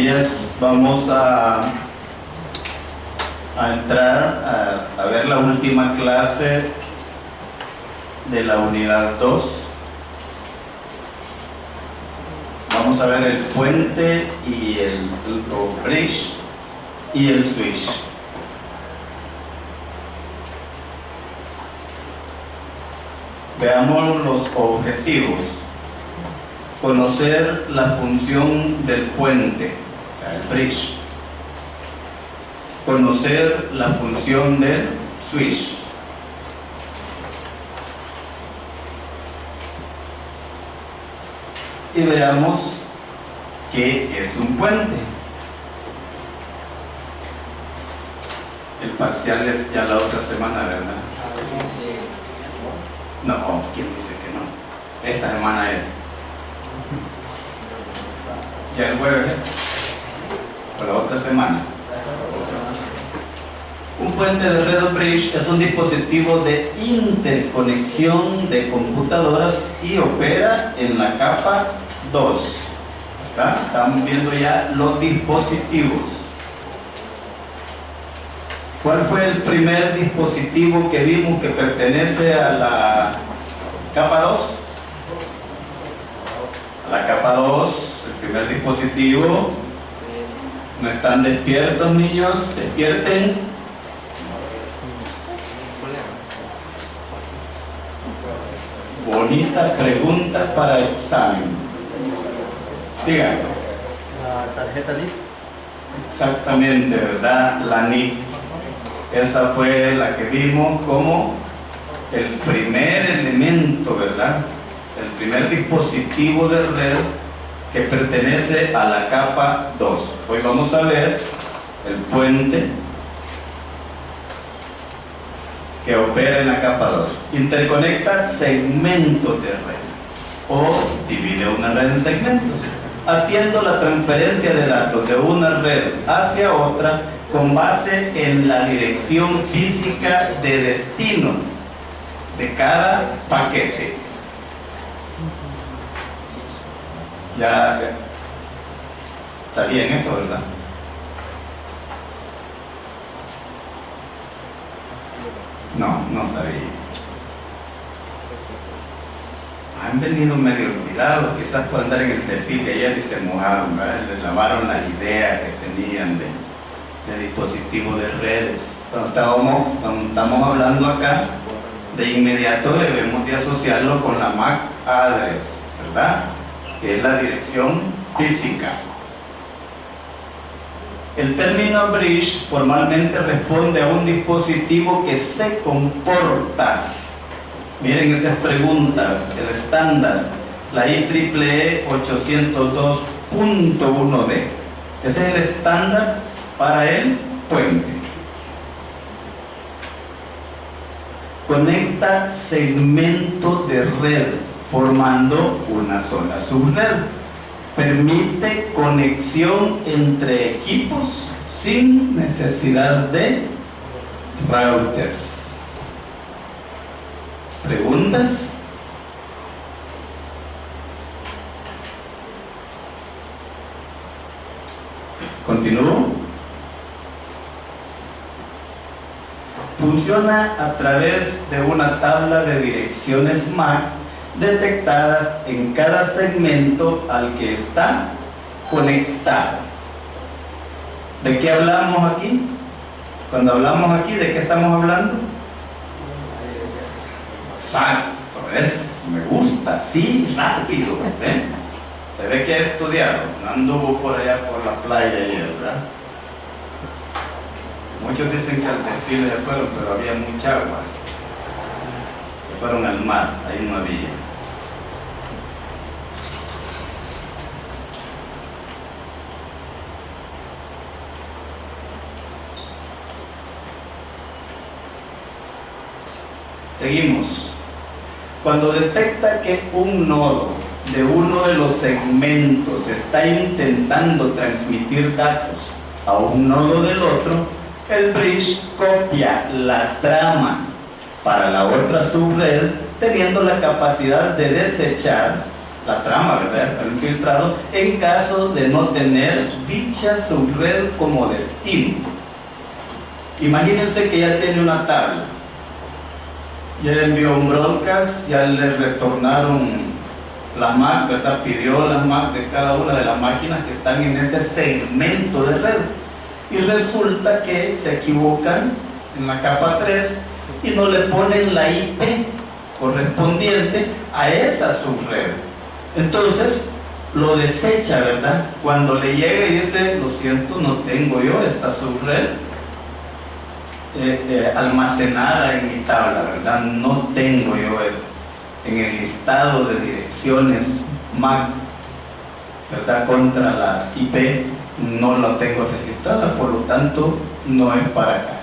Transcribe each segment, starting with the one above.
días vamos a entrar a ver la última clase de la unidad 2. Vamos a ver el puente y el bridge y el switch. Veamos los objetivos. Conocer la función del puente, o sea, el bridge. Conocer la función del switch. Y veamos qué es un puente. El parcial es ya la otra semana, ¿verdad? No, ¿quién dice que no? Esta semana es. ¿Ya el jueves es? ¿O la otra semana? Un puente de red o bridge es un dispositivo de interconexión de computadoras y opera en la capa 2. Estamos viendo ya los dispositivos. ¿Cuál fue el primer dispositivo que vimos que pertenece a la capa 2? A la capa 2, el primer dispositivo. ¿No están despiertos, niños? Despierten. Bonita pregunta para examen. Díganme. La tarjeta NIP. Exactamente, ¿verdad? La NIP. Esa fue la que vimos como el primer elemento, ¿verdad? El primer dispositivo de red que pertenece a la capa 2. Hoy vamos a ver el puente que opera en la capa 2. Interconecta segmentos de red o divide una red en segmentos, haciendo la transferencia de datos de una red hacia otra con base en la dirección física de destino de cada paquete. Ya sabían eso, ¿verdad? No sabía. Han venido medio olvidados, quizás por andar en el desfile ayer y se mojaron, ¿verdad? Les lavaron las ideas que tenían de dispositivos de redes. Cuando estamos hablando acá, de inmediato debemos de asociarlo con la MAC address, ¿verdad? Que es la dirección física. El término bridge formalmente responde a un dispositivo que se comporta. Miren esas preguntas, el estándar, la IEEE 802.1d. Ese es el estándar para el puente. Conecta segmentos de red formando una sola subred. Permite conexión entre equipos sin necesidad de routers. ¿Preguntas? ¿Continúo? Funciona a través de una tabla de direcciones MAC detectadas en cada segmento al que está conectado. ¿De qué hablamos aquí? Cuando hablamos aquí, ¿de qué estamos hablando? Exacto, me gusta, sí, rápido, ¿eh? Se ve que ha estudiado, no anduvo por allá por la playa ayer, ¿verdad? Muchos dicen que al desfile ya fueron, pero había mucha agua. Se fueron al mar, ahí no había. Seguimos. Cuando detecta que un nodo de uno de los segmentos está intentando transmitir datos a un nodo del otro, el bridge copia la trama para la otra subred, teniendo la capacidad de desechar la trama, ¿verdad? El infiltrado, en caso de no tener dicha subred como destino. Imagínense que ya tiene una tabla, ya envió un broadcast, ya le retornaron la MAC, ¿verdad? Pidió las MAC de cada una de las máquinas que están en ese segmento de red. Y resulta que se equivocan en la capa 3 y no le ponen la IP correspondiente a esa subred. Entonces lo desecha, ¿verdad? Cuando le llega y dice, lo siento, no tengo yo esta subred almacenada en mi tabla, ¿verdad? No tengo yo en el listado de direcciones MAC, ¿verdad? Contra las IP, no la tengo registrada, por lo tanto no es para acá.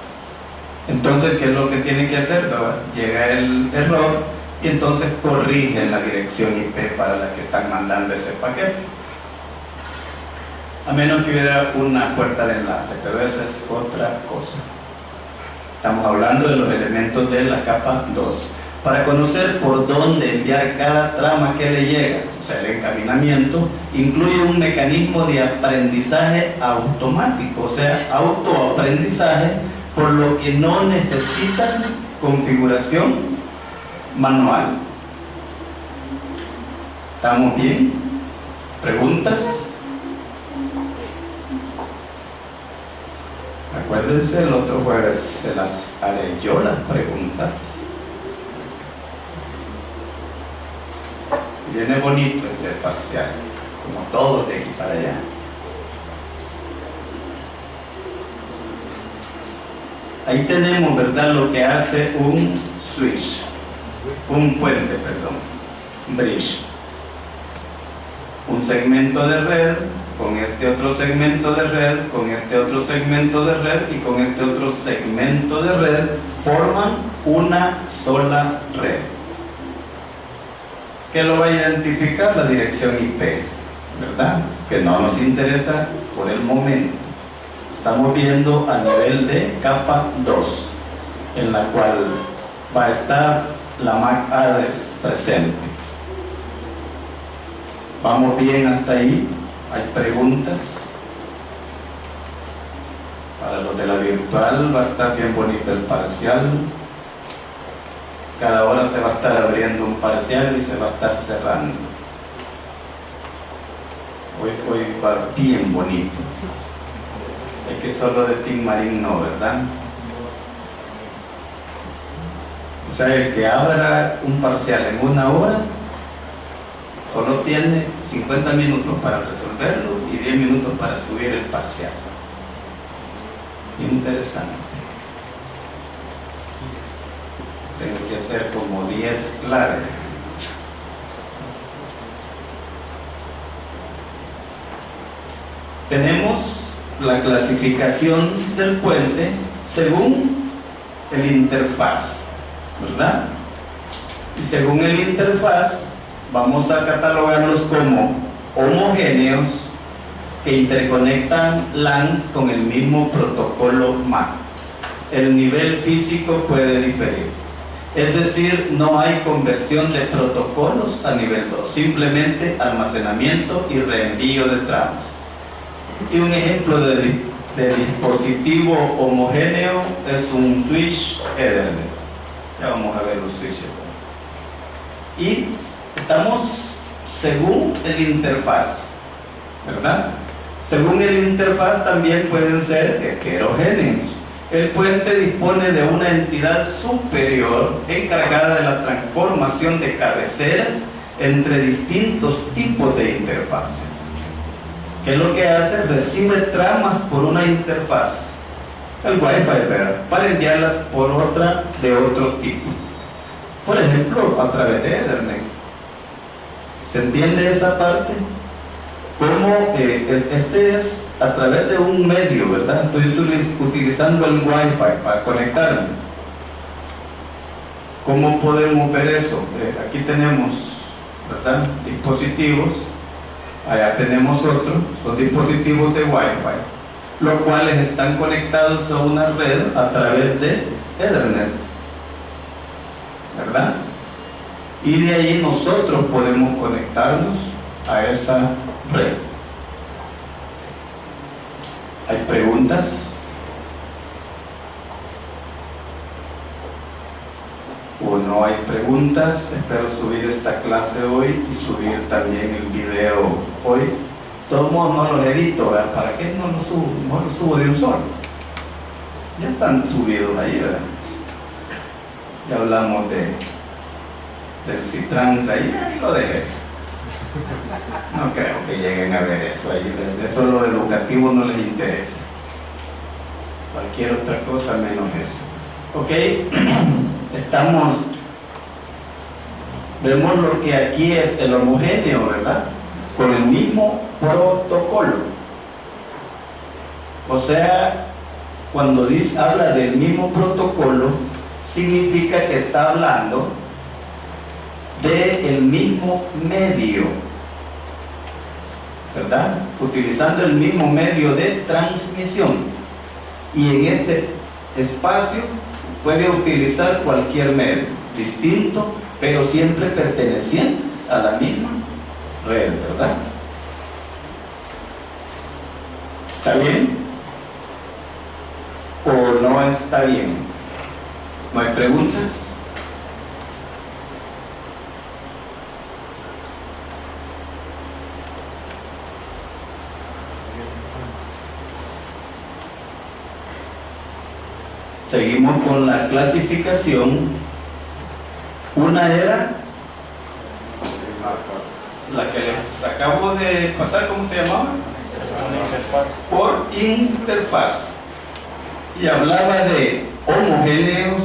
Entonces, ¿qué es lo que tiene que hacer? ¿Verdad? Llega el error y entonces corrigen la dirección IP para la que están mandando ese paquete, a menos que hubiera una puerta de enlace, pero esa es otra cosa. Estamos hablando de los elementos de la capa 2. Para conocer por dónde enviar cada trama que le llega, o sea, el encaminamiento, incluye un mecanismo de aprendizaje automático, o sea, autoaprendizaje, por lo que no necesitan configuración manual. ¿Estamos bien? ¿Preguntas? Acuérdense, el otro jueves se las haré yo las preguntas. Viene bonito ese parcial, como todo de aquí para allá. Ahí tenemos, ¿verdad?, lo que hace un switch, un puente, perdón, un bridge. Un segmento de red con este otro segmento de red, con este otro segmento de red y con este otro segmento de red forman una sola red. ¿Qué lo va a identificar? La dirección IP, ¿verdad? Que no nos interesa por el momento. Estamos viendo a nivel de capa 2, en la cual va a estar la MAC address presente. ¿Vamos bien hasta ahí? ¿Hay preguntas? Para los de la virtual va a estar bien bonito el parcial. Cada hora se va a estar abriendo un parcial y se va a estar cerrando. Hoy va bien bonito. Es que solo de Team Marín no, ¿verdad? O sea, el que abra un parcial en una hora solo tiene 50 minutos para resolverlo y 10 minutos para subir el parcial. Interesante. Tengo que hacer como 10 claves. Tenemos la clasificación del puente según el interfaz, ¿verdad? Y según el interfaz vamos a catalogarlos como homogéneos que interconectan LANs con el mismo protocolo MAC. El nivel físico puede diferir, es decir, no hay conversión de protocolos a nivel 2, simplemente almacenamiento y reenvío de tramas. Y un ejemplo de dispositivo homogéneo es un switch Ethernet. Ya vamos a ver los switches. Y estamos según el interfaz, ¿verdad? Según el interfaz también pueden ser heterogéneos. El puente dispone de una entidad superior encargada de la transformación de cabeceras entre distintos tipos de interfaces. ¿Qué es lo que hace? Recibe tramas por una interfaz, el Wi-Fi, ¿verdad?, para enviarlas por otra de otro tipo. Por ejemplo, a través de Ethernet. ¿Se entiende esa parte? Como este es a través de un medio, ¿verdad? Estoy utilizando el Wi-Fi para conectarme. ¿Cómo podemos ver eso? Aquí tenemos, ¿verdad?, dispositivos. Allá tenemos otros, son dispositivos de Wi-Fi, los cuales están conectados a una red a través de Ethernet, ¿verdad? y de ahí nosotros podemos conectarnos a esa red. ¿Hay preguntas? ¿O no hay preguntas? Espero subir esta clase hoy y subir también el video hoy. De todos modos no los edito, ¿verdad? ¿Para qué no los subo? No los subo de un solo. Ya están subidos ahí, ¿verdad? Ya hablamos del Citrans ahí lo dejé. No creo que lleguen a ver eso ahí. Eso lo educativo no les interesa. Cualquier otra cosa menos eso. Ok, vemos lo que aquí es el homogéneo, ¿verdad? Con el mismo protocolo. O sea, cuando habla del mismo protocolo, significa que está hablando del mismo medio, ¿verdad? Utilizando el mismo medio de transmisión. Y en este espacio puede utilizar cualquier medio, distinto, pero siempre pertenecientes a la misma red, ¿verdad? ¿Está bien? ¿O no está bien? ¿No hay preguntas? Seguimos con la clasificación. Una era la que les acabo de pasar, ¿cómo se llamaba? Por interfaz. Y hablaba de homogéneos.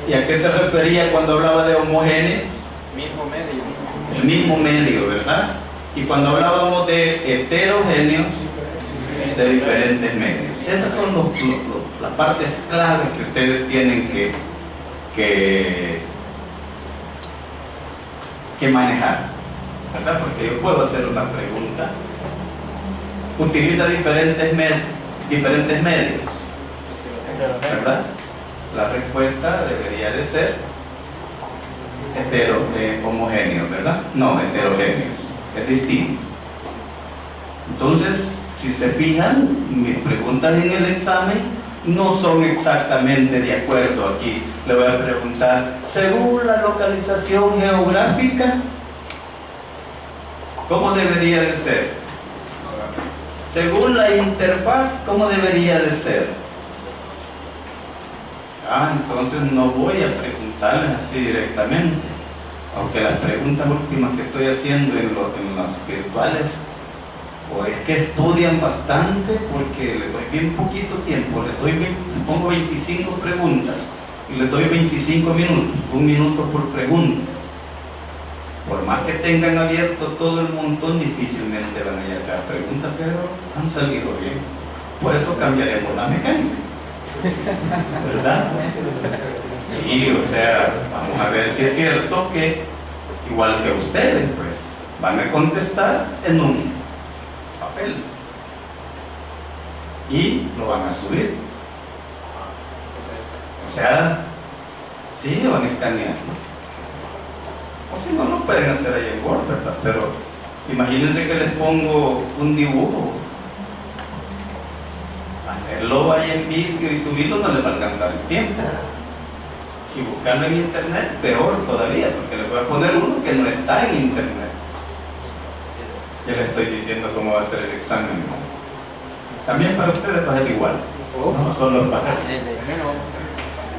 ¿Y a qué se refería cuando hablaba de homogéneos? Mismo medio. El mismo medio, ¿verdad? Y cuando hablábamos de heterogéneos, de diferentes medios. Esas son las partes claves que ustedes tienen que manejar, ¿verdad? Porque yo puedo hacer una pregunta. Utiliza diferentes medios, ¿verdad? La respuesta debería de ser homogéneos, ¿verdad? No, heterogéneos. Es distinto. Entonces, si se fijan, mis preguntas en el examen no son exactamente de acuerdo aquí. Le voy a preguntar, según la localización geográfica, ¿cómo debería de ser? Según la interfaz, ¿cómo debería de ser? Entonces no voy a preguntarles así directamente. Aunque las preguntas últimas que estoy haciendo en los virtuales, o es que estudian bastante porque les doy bien poquito tiempo, le pongo 25 preguntas y les doy 25 minutos, 1 minuto por pregunta. Por más que tengan abierto todo el montón, difícilmente van a hallar cada pregunta, pero han salido bien. Por eso cambiaremos la mecánica, ¿verdad? Sí, o sea, vamos a ver si es cierto que, igual que ustedes, pues, van a contestar en un papel y lo van a subir. O sea, sí, lo van a escanear. O si no, lo pueden hacer ahí en Word, ¿verdad? Pero imagínense que les pongo un dibujo. Hacerlo ahí en vicio y subirlo no les va a alcanzar el tiempo. Y buscarlo en internet, peor todavía, porque les voy a poner uno que no está en internet. Ya les estoy diciendo cómo va a ser el examen, ¿no? También para ustedes va a ser igual, no solo para.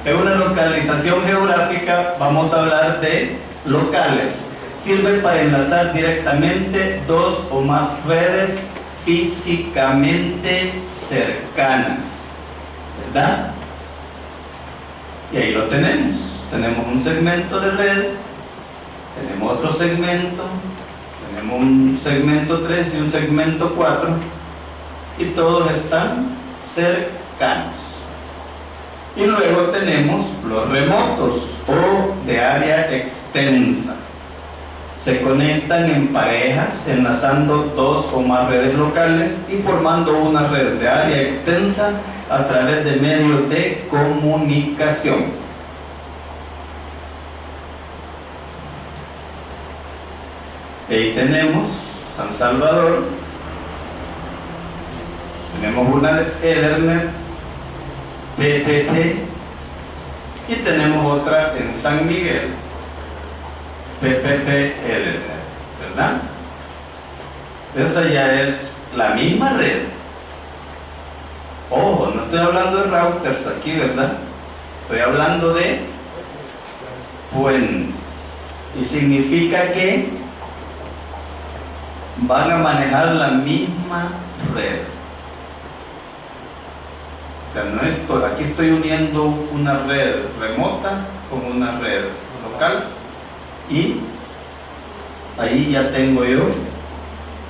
Según la localización geográfica, vamos a hablar de locales. Sirve para enlazar directamente 2 o más redes físicamente cercanas, ¿verdad? Y ahí lo tenemos. Tenemos un segmento de red, tenemos otro segmento, tenemos un segmento 3 y un segmento 4, y todos están cercanos. Y luego tenemos los remotos o de área extensa. Se conectan en parejas, enlazando 2 o más redes locales y formando una red de área extensa a través de medios de comunicación. Y ahí tenemos San Salvador, tenemos una de Ethernet, PPP, y tenemos otra en San Miguel, PPP Ethernet, ¿verdad? Esa ya es la misma red. Ojo, no estoy hablando de routers aquí, ¿verdad? Estoy hablando de puentes. Y significa que van a manejar la misma red. O sea, aquí estoy uniendo una red remota con una red local y ahí ya tengo yo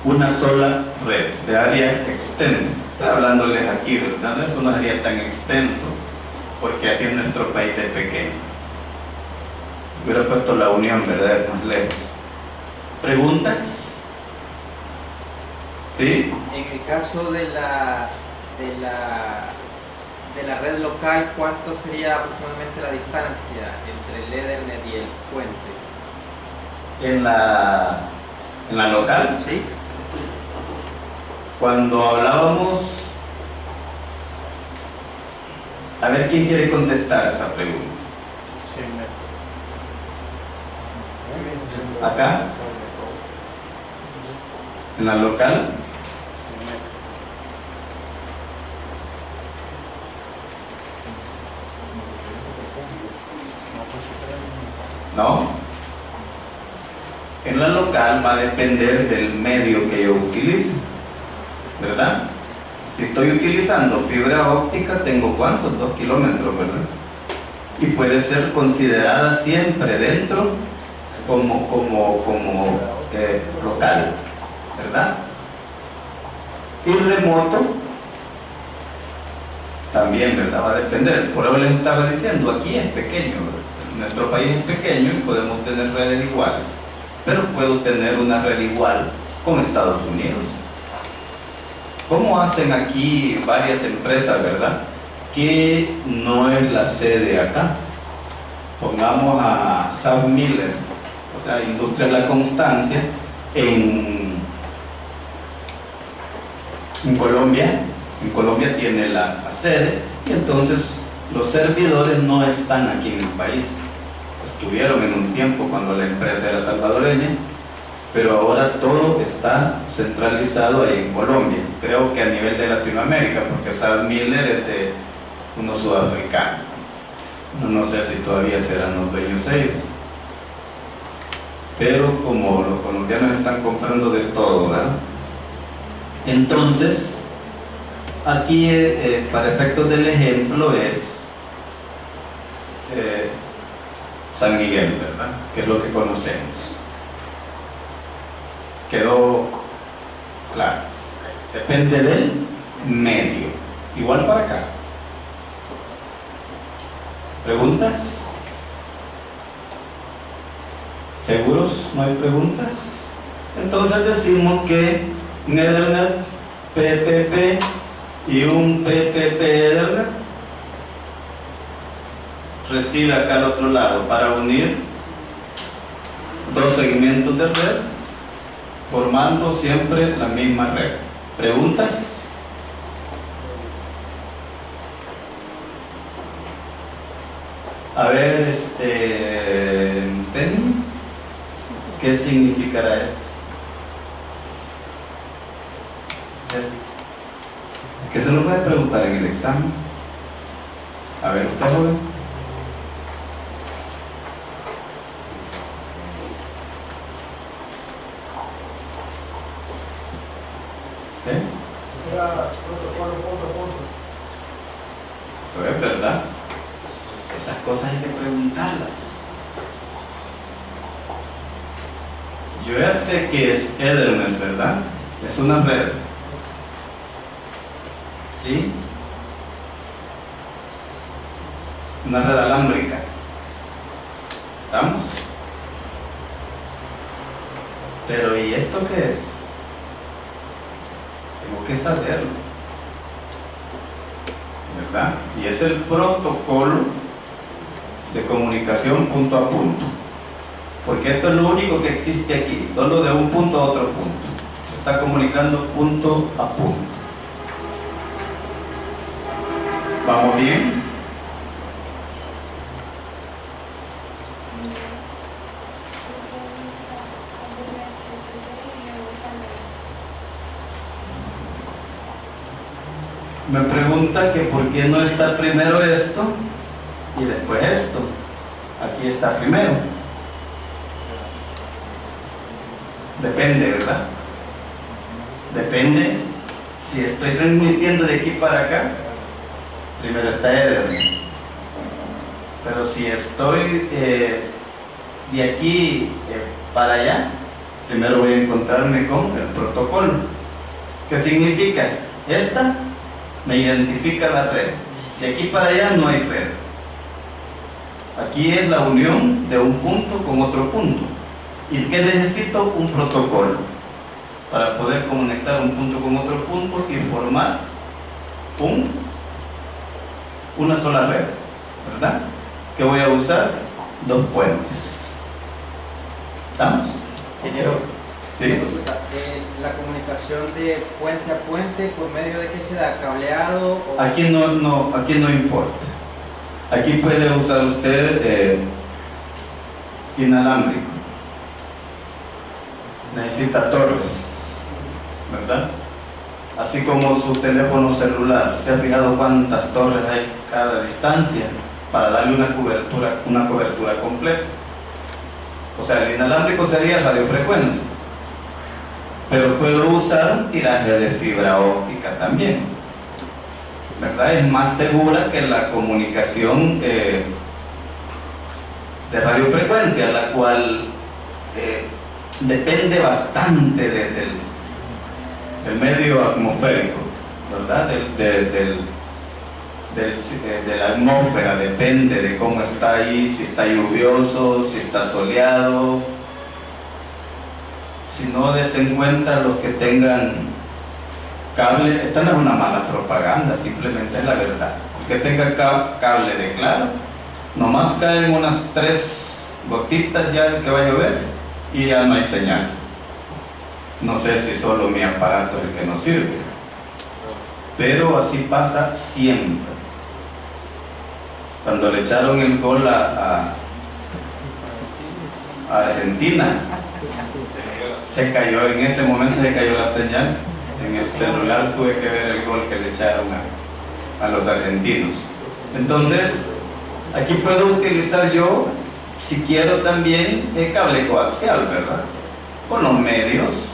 una sola red de área extensa. Estoy hablándoles aquí, ¿verdad? Eso no sería tan extenso porque así es nuestro país de pequeño. Hubiera puesto la unión, ¿verdad? Más lejos. ¿Preguntas? ¿Sí? En el caso de la red local, ¿cuánto sería aproximadamente la distancia entre el Ethernet y el puente? En la local, ¿Sí? cuando hablábamos, a ver quién quiere contestar esa pregunta. Acá, en la local, ¿no? En la local va a depender del medio que yo utilice, ¿verdad? Si estoy utilizando fibra óptica, tengo ¿cuántos? 2 kilómetros, ¿verdad? Y puede ser considerada siempre dentro como local, ¿verdad? Y remoto también, ¿verdad? Va a depender. Por eso les estaba diciendo, aquí es pequeño, ¿verdad? Nuestro país es pequeño y podemos tener redes iguales, pero puedo tener una red igual con Estados Unidos. ¿Cómo hacen aquí varias empresas, verdad? Que no es la sede acá. Pongamos a Sam Miller, o sea, Industria La Constancia, en Colombia. En Colombia tiene la sede y entonces los servidores no están aquí en el país. Estuvieron en un tiempo cuando la empresa era salvadoreña, pero ahora todo está centralizado ahí en Colombia. Creo que a nivel de Latinoamérica, porque Sam Miller es de unos sudafricanos. No sé si todavía serán los dueños ellos. Pero como los colombianos están comprando de todo, ¿verdad? Entonces, aquí para efectos del ejemplo es San Miguel, ¿verdad? Que es lo que conocemos. Quedó claro. Depende del medio. Igual para acá. ¿Preguntas? ¿Seguros? ¿No hay preguntas? Entonces decimos que un Ethernet PPP y un PPP Ethernet recibe acá al otro lado para unir dos segmentos de red formando siempre la misma red. ¿Preguntas? A ver, Tenny, ¿qué significará esto? ¿Qué se lo puede preguntar en el examen? A ver, usted joven. Eso es verdad. Esas cosas hay que preguntarlas. Yo ya sé que es Ethernet, ¿verdad? Es una red. ¿Sí? Una red alámbrica. ¿Estamos? Pero ¿y esto qué es? Tengo que saberlo, ¿verdad? Y es el protocolo de comunicación punto a punto. porque esto es lo único que existe aquí, solo de un punto a otro punto. Se está comunicando punto a punto. ¿Vamos bien? Me pregunta que por qué no está primero esto y después esto. Aquí está primero. Depende, ¿verdad? Depende. Si estoy transmitiendo de aquí para acá, primero está Ethernet. Pero si estoy de aquí para allá, primero voy a encontrarme con el protocolo. ¿Qué significa? Esta me identifica la red. De aquí para allá no hay red. Aquí es la unión de un punto con otro punto. ¿Y qué necesito? Un protocolo para poder conectar un punto con otro punto y formar una sola red, ¿verdad? ¿Qué voy a usar? Dos puentes. ¿Estamos? Ingeniero, Sí. una consulta. ¿La comunicación de puente a puente por medio de qué se da? ¿Cableado? O... Aquí no importa. Aquí puede usar usted inalámbrico. Necesita torres, ¿verdad? Así como su teléfono celular. ¿Se ha fijado cuántas torres hay cada distancia para darle una cobertura completa? O sea, el inalámbrico sería radiofrecuencia, pero puedo usar un tiraje de fibra óptica también, ¿verdad? Es más segura que la comunicación de radiofrecuencia, la cual depende bastante del medio atmosférico, ¿verdad? De la atmósfera, depende de cómo está ahí, si está lluvioso, si está soleado. Si no des en cuenta los que tengan cable, esta no es una mala propaganda, simplemente es la verdad. El que tenga cable de claro, nomás caen unas 3 gotitas ya que va a llover y ya no hay señal. No sé si solo mi aparato es el que no sirve, pero así pasa siempre. Cuando le echaron el gol a Argentina, se cayó, en ese momento se cayó la señal. En el celular tuve que ver el gol que le echaron a los argentinos. Entonces, aquí puedo utilizar yo, si quiero también, el cable coaxial, ¿verdad? Con los medios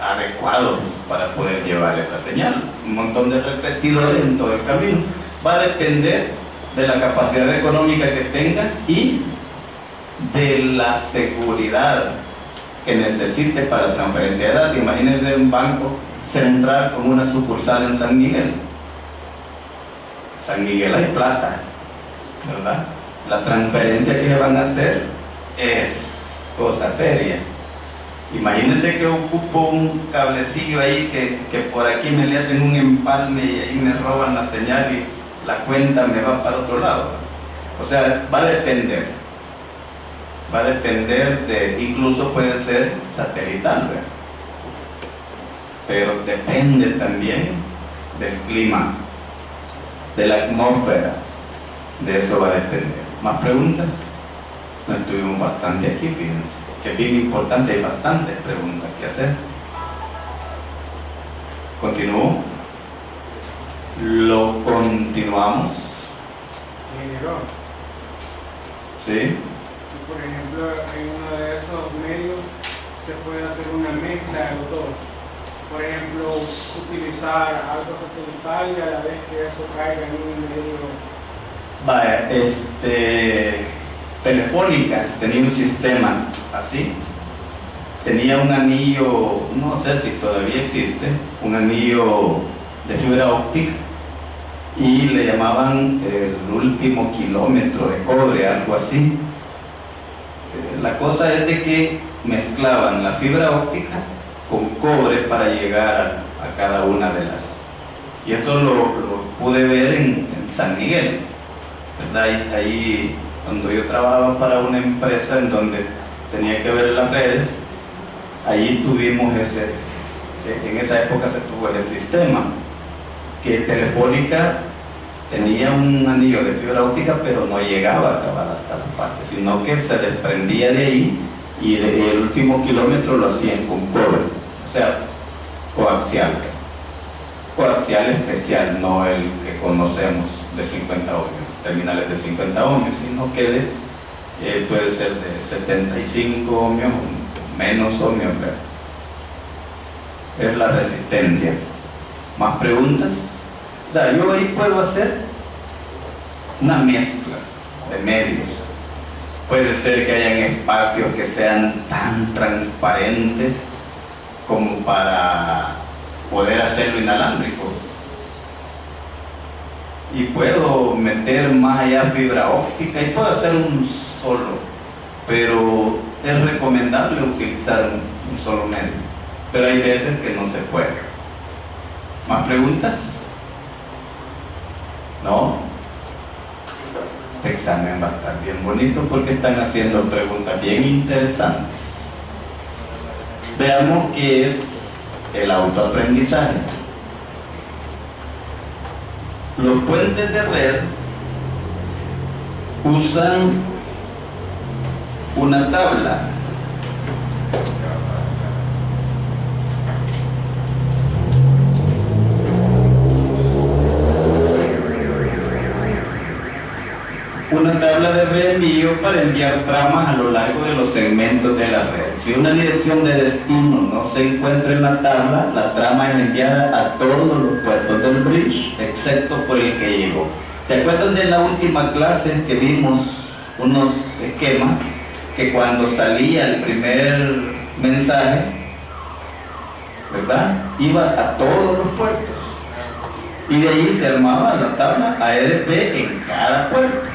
adecuados para poder llevar esa señal. Un montón de repetidores en todo el camino. Va a depender de la capacidad económica que tenga y de la seguridad que necesite para transferencia de datos. Imagínense un banco central con una sucursal en San Miguel. San Miguel hay plata, ¿verdad? La transferencia que van a hacer es cosa seria. Imagínense que ocupo un cablecillo ahí que por aquí me le hacen un empalme y ahí me roban la señal y la cuenta me va para otro lado. O sea, va a depender de, incluso puede ser satelital, ¿verdad? Pero depende también del clima, de la atmósfera, de eso va a depender. ¿Más preguntas? No estuvimos bastante aquí, fíjense, que es bien importante, hay bastantes preguntas que hacer. ¿Continúo? ¿Lo continuamos? Ingeniero, ¿Sí? por ejemplo, en uno de esos medios se puede hacer una mezcla de los dos. Por ejemplo, utilizar algo satelital y a la vez que eso caiga en un medio. Vaya, Telefónica tenía un sistema así. Tenía un anillo, no sé si todavía existe, un anillo de fibra óptica y le llamaban el último kilómetro de cobre, algo así. La cosa es de que mezclaban la fibra óptica con cobre para llegar a cada una de las. Y eso lo pude ver en San Miguel, ¿verdad? Ahí cuando yo trabajaba para una empresa en donde tenía que ver las redes. Ahí tuvimos en esa época se tuvo ese sistema, que Telefónica tenía un anillo de fibra óptica, pero no llegaba a acabar hasta la parte, sino que se desprendía de ahí y el último kilómetro lo hacían con cobre, o sea, coaxial. Coaxial especial, no el que conocemos de 50 ohmios, terminales de 50 ohmios, sino que puede ser de 75 ohmios, menos ohmios. Es la resistencia. ¿Más preguntas? O sea, yo ahí puedo hacer una mezcla de medios. Puede ser que hayan espacios que sean tan transparentes como para poder hacerlo inalámbrico. Y puedo meter más allá fibra óptica y puedo hacer un solo, pero es recomendable utilizar un solo medio. Pero hay veces que no se puede. ¿Más preguntas? ¿No? Este examen va a estar bien bonito porque están haciendo preguntas bien interesantes. Veamos qué es el autoaprendizaje. Los puentes de red usan una tabla. Una tabla de reenvío para enviar tramas a lo largo de los segmentos de la red. Si una dirección de destino no se encuentra en la tabla, la trama es enviada a todos los puertos del bridge, excepto por el que llegó. ¿Se acuerdan de la última clase que vimos unos esquemas que cuando salía el primer mensaje, ¿verdad?, iba a todos los puertos? Y de ahí se armaba la tabla ARP en cada puerto.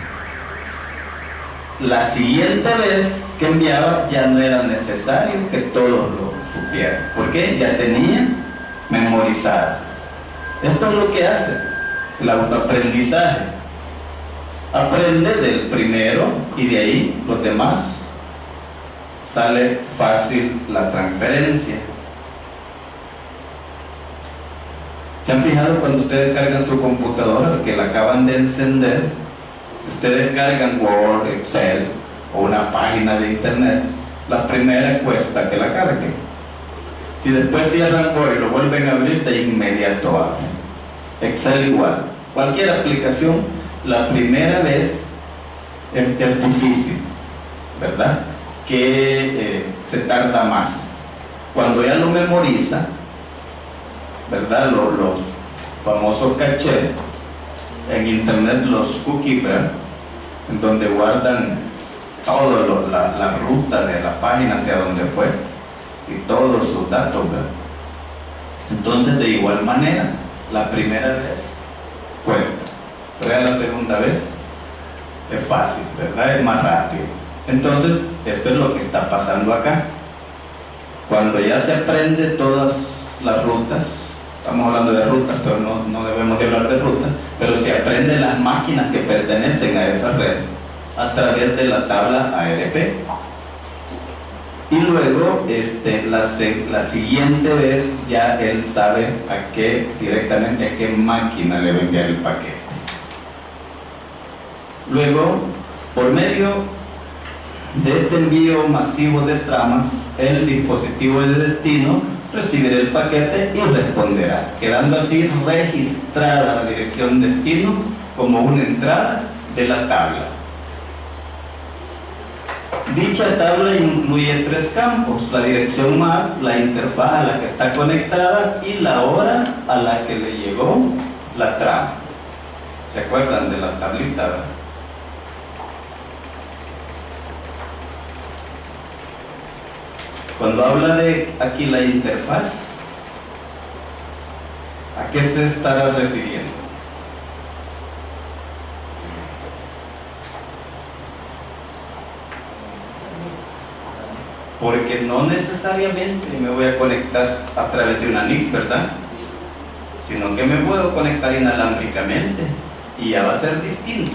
La siguiente vez que enviaba ya no era necesario que todos lo supieran, porque ya tenía memorizado. Esto es lo que hace el autoaprendizaje. Aprende del primero y de ahí los demás sale fácil la transferencia. ¿Se han fijado cuando ustedes cargan su computadora, que la acaban de encender? Si ustedes cargan Word, Excel o una página de internet, la primera cuesta que la carguen. Si después cierran Word y lo vuelven a abrir, de inmediato abren. Excel igual. Cualquier aplicación, la primera vez es difícil, ¿verdad?, que se tarda más. Cuando ya lo memoriza, ¿verdad?, los famosos cachés en internet, los cookies, en donde guardan toda la ruta de la página hacia donde fue y todos sus datos, ¿verdad? Entonces, de igual manera, la primera vez cuesta, pero la segunda vez es fácil, ¿verdad?, es más rápido. Entonces, esto es lo que está pasando acá. Cuando ya se aprende todas las rutas, estamos hablando de rutas, pero no debemos de hablar de rutas, pero se aprenden las máquinas que pertenecen a esa red a través de la tabla ARP. Y luego la siguiente vez ya él sabe directamente a qué máquina le va a enviar el paquete. Luego, por medio de este envío masivo de tramas, el dispositivo de destino recibirá el paquete y responderá, quedando así registrada la dirección destino como una entrada de la tabla. Dicha tabla incluye 3 campos: la dirección MAC, la interfaz a la que está conectada y la hora a la que le llegó la trama. ¿Se acuerdan de la tablita, verdad? Cuando habla de aquí la interfaz, ¿a qué se estará refiriendo? Porque no necesariamente me voy a conectar a través de una NIC, ¿verdad?, sino que me puedo conectar inalámbricamente y ya va a ser distinto.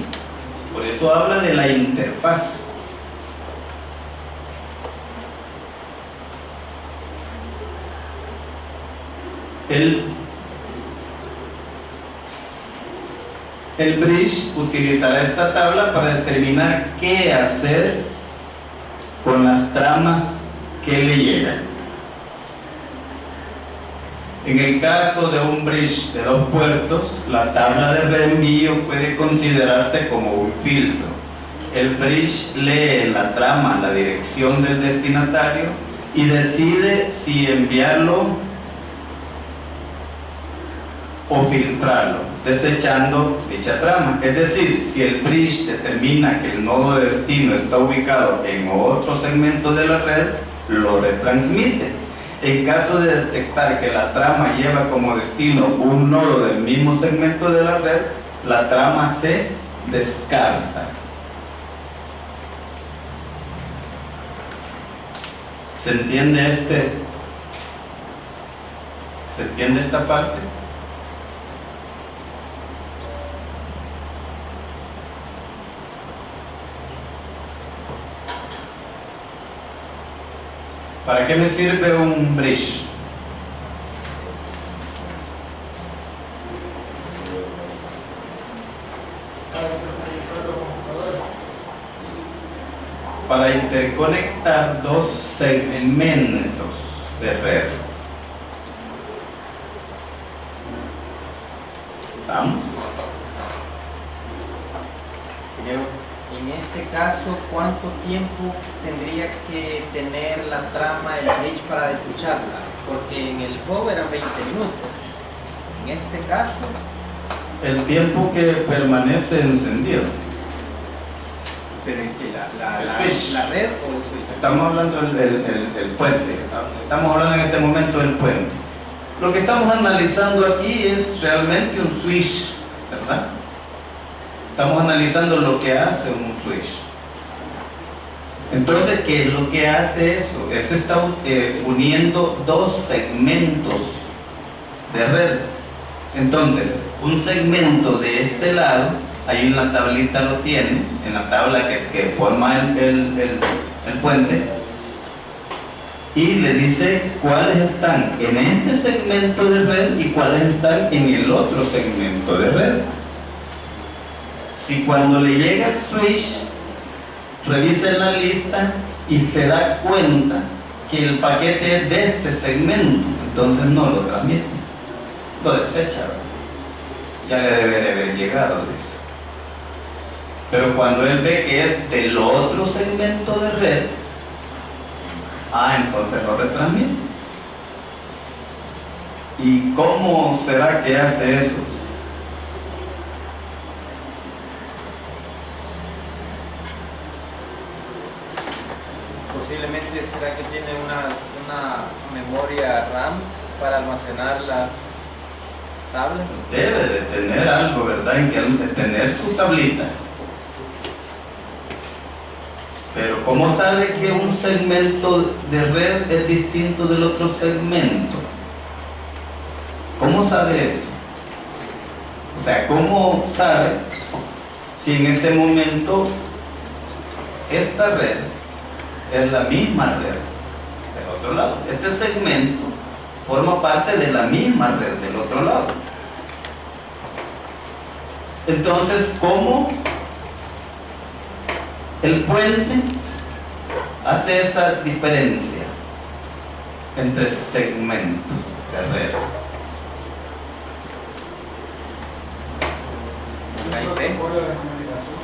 Por eso habla de la interfaz. El bridge utilizará esta tabla para determinar qué hacer con las tramas que le llegan. En el caso de un bridge de 2 puertos, la tabla de reenvío puede considerarse como un filtro. El bridge lee en la trama la dirección del destinatario y decide si enviarlo o filtrarlo, desechando dicha trama. Es decir, si el bridge determina que el nodo de destino está ubicado en otro segmento de la red, lo retransmite. En caso de detectar que la trama lleva como destino un nodo del mismo segmento de la red, la trama se descarta. ¿Se entiende ¿Se entiende esta parte? ¿Para qué me sirve un bridge? Para interconectar 2 segmentos de red. ¿Estamos? En este caso, ¿cuánto tiempo tendría que tener la trama, el bridge, para desecharla? Porque en el hub eran 20 minutos. En este caso, El tiempo que permanece encendido. pero ¿en qué? ¿La Fish. red o el switch? Estamos hablando del puente. Estamos hablando en este momento del puente. Lo que estamos analizando aquí es realmente un switch, ¿verdad? Estamos analizando lo que hace un switch. Entonces, ¿qué es lo que hace eso? Este está uniendo 2 segmentos de red. Entonces, un segmento de este lado, ahí en la tablita lo tiene, en la tabla que forma el puente, y le dice cuáles están en este segmento de red y cuáles están en el otro segmento de red. Si cuando le llega el switch, revisa en la lista y se da cuenta que el paquete es de este segmento, entonces no lo transmite, lo desecha, ¿verdad? Ya le debe de haber llegado de eso. Pero cuando él ve que es del otro segmento de red, entonces lo retransmite. ¿Y cómo será que hace eso? Posiblemente, ¿será que tiene una memoria RAM para almacenar las tablas? Debe de tener algo, ¿verdad? En que tener su tablita. Pero ¿cómo sabe que un segmento de red es distinto del otro segmento? ¿Cómo sabe eso? O sea, ¿cómo sabe si en este momento esta red es la misma red del otro lado? Este segmento forma parte de la misma red del otro lado. Entonces, ¿cómo el puente hace esa diferencia entre segmentos de red? La IP. Protocolo de comunicación.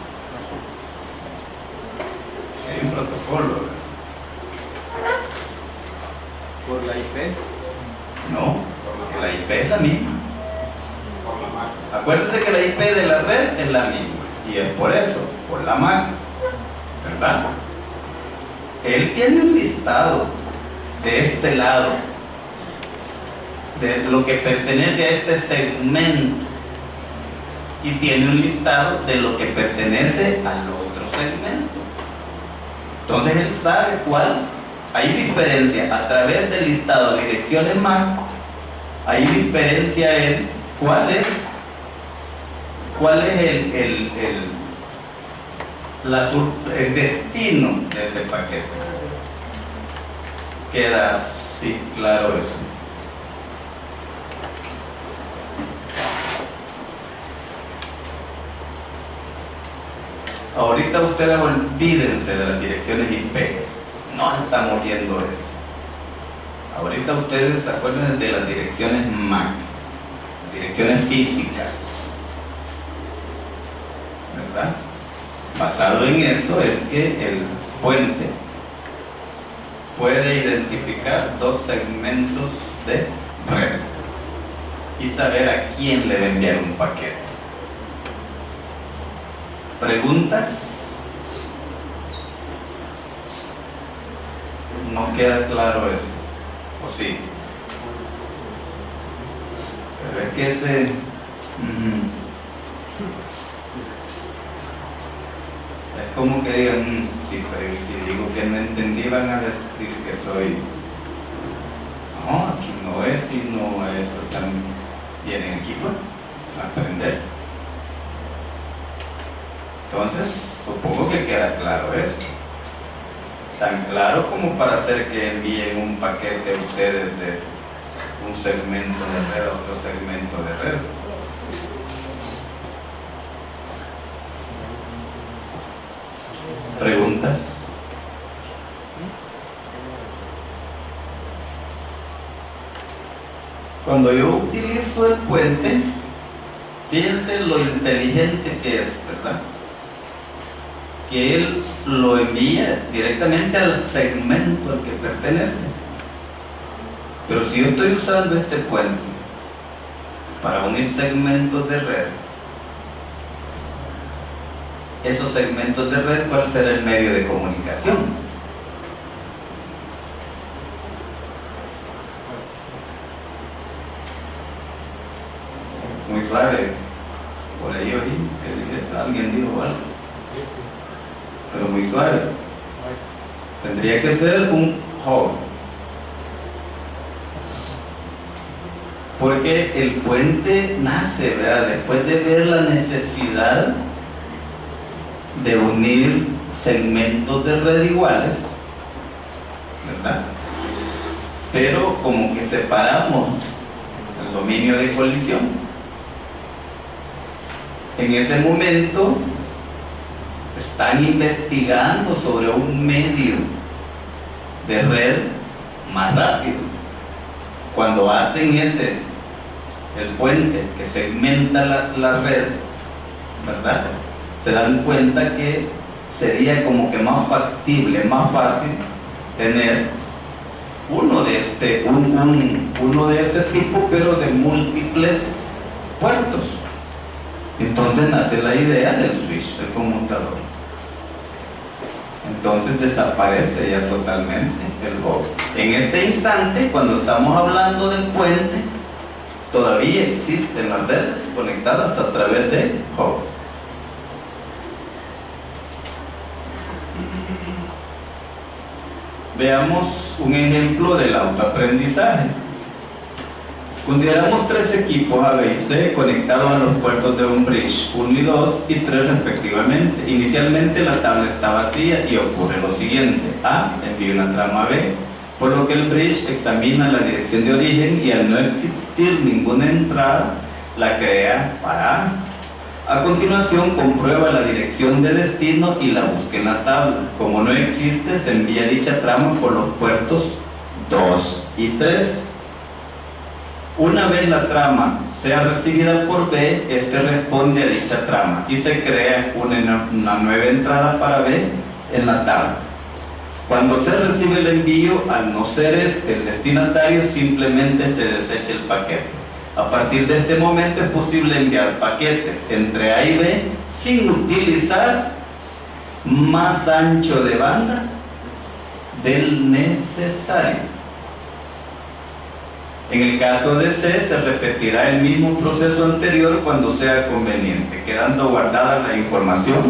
Si hay un protocolo, ¿verdad? ¿Por la IP? No, porque la IP es la misma. Acuérdense que la IP de la red es la misma, y es por eso, por la MAC, ¿verdad? Él tiene un listado de este lado, de lo que pertenece a este segmento, y tiene un listado de lo que pertenece al otro segmento. Entonces él sabe cuál. Hay diferencia a través del listado de direcciones MAC, hay diferencia en cuál es el destino de ese paquete. Queda así claro eso. Ahorita ustedes olvídense de las direcciones IP. No estamos viendo eso. Ahorita ustedes acuérdense de las direcciones MAC, direcciones físicas, ¿verdad? Basado en eso es que el puente puede identificar dos segmentos de red y saber a quién le va a enviar un paquete. ¿Preguntas? No queda claro eso, ¿o sí? Pero es que ese... Es como que digan, sí, pero si digo que no entendí van a decir que soy... No, aquí no es, sino eso, vienen aquí pues, a aprender. Entonces, supongo que queda claro esto. Tan claro como para hacer que envíen un paquete a ustedes de un segmento de red a otro segmento de red. ¿Preguntas? Cuando yo utilizo el puente, fíjense lo inteligente que es, ¿verdad? Que él lo envía directamente al segmento al que pertenece. Pero si yo estoy usando este puente para unir segmentos de red, esos segmentos de red, ¿cuál será el medio de comunicación? Muy suave. Por ahí oí que alguien dijo algo, pero muy suave. Tendría que ser un hub, porque el puente nace, ¿verdad?, después de ver la necesidad de unir segmentos de red iguales, ¿verdad? Pero como que separamos el dominio de colisión. En ese momento están investigando sobre un medio de red más rápido. Cuando hacen el puente que segmenta la red, ¿verdad?, se dan cuenta que sería como que más factible, más fácil tener uno de ese tipo, pero de múltiples puertos. Entonces nace la idea del switch, del conmutador. Entonces desaparece ya totalmente el hub. En este instante, cuando estamos hablando del puente, todavía existen las redes conectadas a través de hub. Veamos un ejemplo del autoaprendizaje. Consideramos tres equipos A, B y C conectados a los puertos de un bridge 1 y 2 y 3 respectivamente. Inicialmente la tabla está vacía y ocurre lo siguiente: A envía una trama a B, por lo que el bridge examina la dirección de origen y al no existir ninguna entrada la crea para A. A continuación comprueba la dirección de destino y la busca en la tabla. Como no existe, se envía dicha trama por los puertos 2 y 3. Una vez la trama sea recibida por B, este responde a dicha trama y se crea una nueva entrada para B en la tabla. Cuando se recibe el envío, al no ser este el destinatario, simplemente se desecha el paquete. A partir de este momento es posible enviar paquetes entre A y B sin utilizar más ancho de banda del necesario. En el caso de C, se repetirá el mismo proceso anterior cuando sea conveniente, quedando guardada la información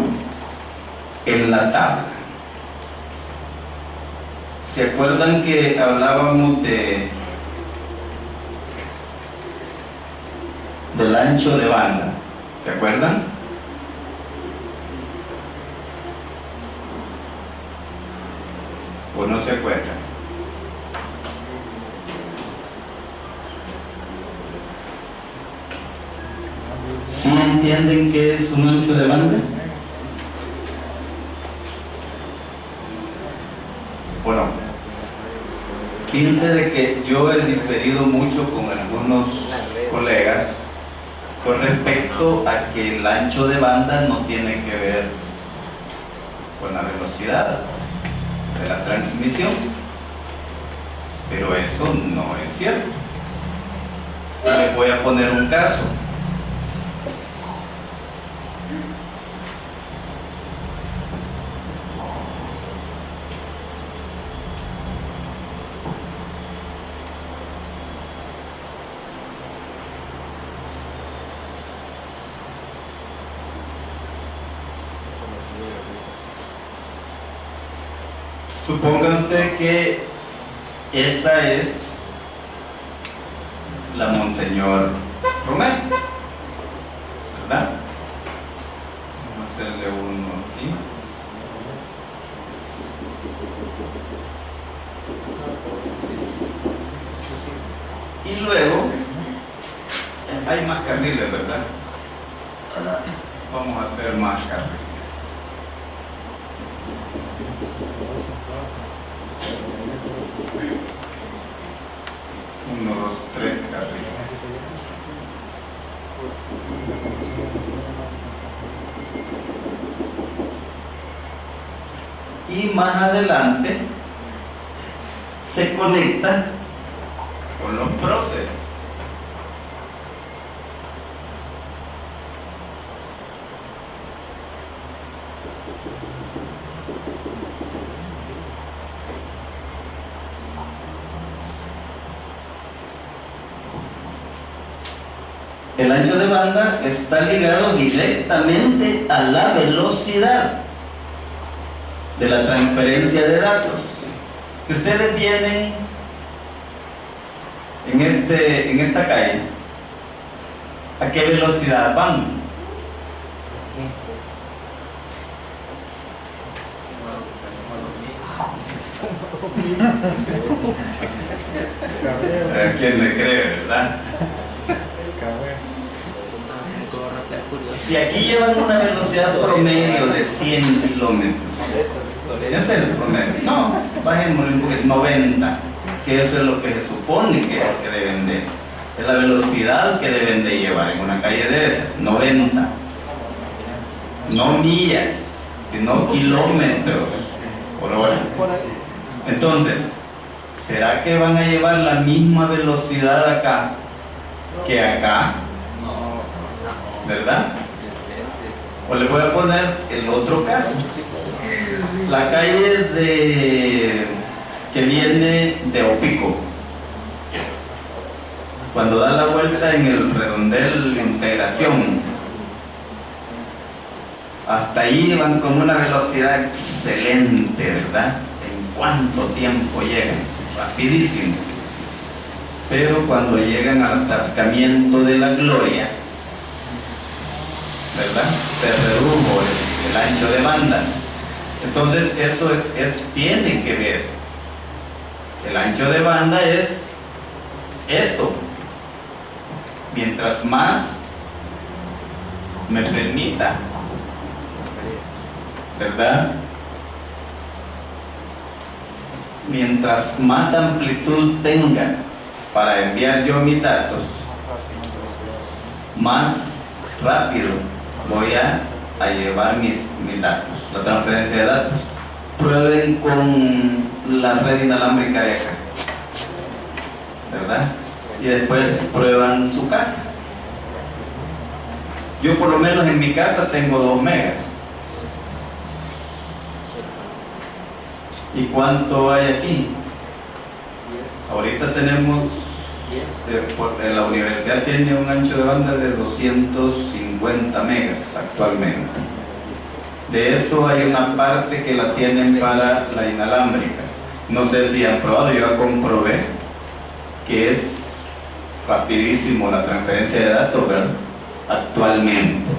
en la tabla. ¿Se acuerdan que hablábamos del ancho de banda? ¿Se acuerdan? ¿O no se acuerdan? ¿Sí entienden qué es un ancho de banda? Bueno, 15 de que yo he diferido mucho con algunos colegas con respecto a que el ancho de banda no tiene que ver con la velocidad de la transmisión, pero eso no es cierto. Les voy a poner un caso. Supónganse que esa es la Monseñor Romero, ¿verdad? Vamos a hacerle uno aquí. Y luego, hay más carriles, ¿verdad? Vamos a hacer más carriles. 1, 2, 3 carriles. Y más adelante se conecta con los próceres. El ancho de banda está ligado directamente a la velocidad de la transferencia de datos. Si ustedes vienen en esta calle, ¿a qué velocidad van? ¿A quién le cree, verdad? Si aquí llevan una velocidad promedio de 100 kilómetros, ¿ese es el promedio? No, bajémosle un poquito, 90, que eso es lo que se supone que es lo que deben de, es la velocidad que deben de llevar en una calle de esas, 90. No millas, sino kilómetros por hora. Entonces, ¿será que van a llevar la misma velocidad acá que acá? ¿Verdad? O le voy a poner el otro caso. La calle que viene de Opico, cuando da la vuelta en el redondel de integración, hasta ahí van con una velocidad excelente, ¿verdad? ¿En cuánto tiempo llegan? Rapidísimo. Pero cuando llegan al atascamiento de la Gloria, ¿verdad? Se redujo el ancho de banda. Entonces eso tiene que ver. El ancho de banda es eso. Mientras más me permita, ¿verdad? Mientras más amplitud tenga para enviar yo mis datos, más rápido voy a llevar mis datos, la transferencia de datos. Prueben con la red inalámbrica de acá, ¿verdad? Y después prueban su casa. Yo por lo menos en mi casa tengo 2 megas. ¿Y cuánto hay aquí? Ahorita tenemos, la universidad tiene un ancho de banda de 250 megas actualmente. De eso hay una parte que la tienen para la inalámbrica. No sé si han probado, yo ya comprobé que es rapidísimo la transferencia de datos, ¿verdad? Actualmente.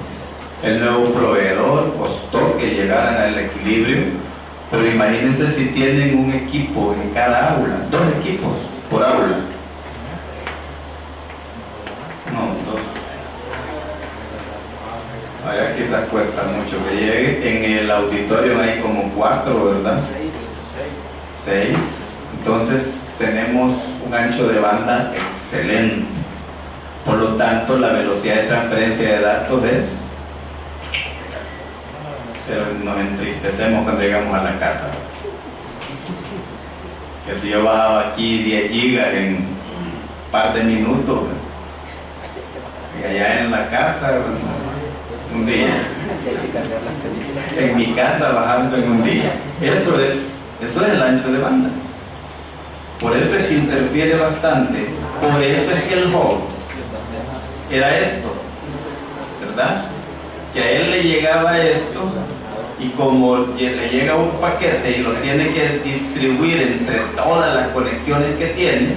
El nuevo proveedor costó que llegaran al equilibrio. Pero imagínense si tienen un equipo en cada aula, 2 equipos por aula. No, 2. Allá quizás cuesta mucho que llegue. En el auditorio hay como 4, ¿verdad? 6. Entonces tenemos un ancho de banda excelente. Por lo tanto, la velocidad de transferencia de datos es... Pero nos entristecemos cuando llegamos a la casa. Que si yo bajaba aquí 10 gigas en un par de minutos, y allá en la casa, un día. En mi casa bajando en un día. Eso es el ancho de banda. Por eso es que interfiere bastante. Por eso es que el hub era esto, ¿verdad? Que a él le llegaba esto, y como le llega un paquete y lo tiene que distribuir entre todas las conexiones que tiene,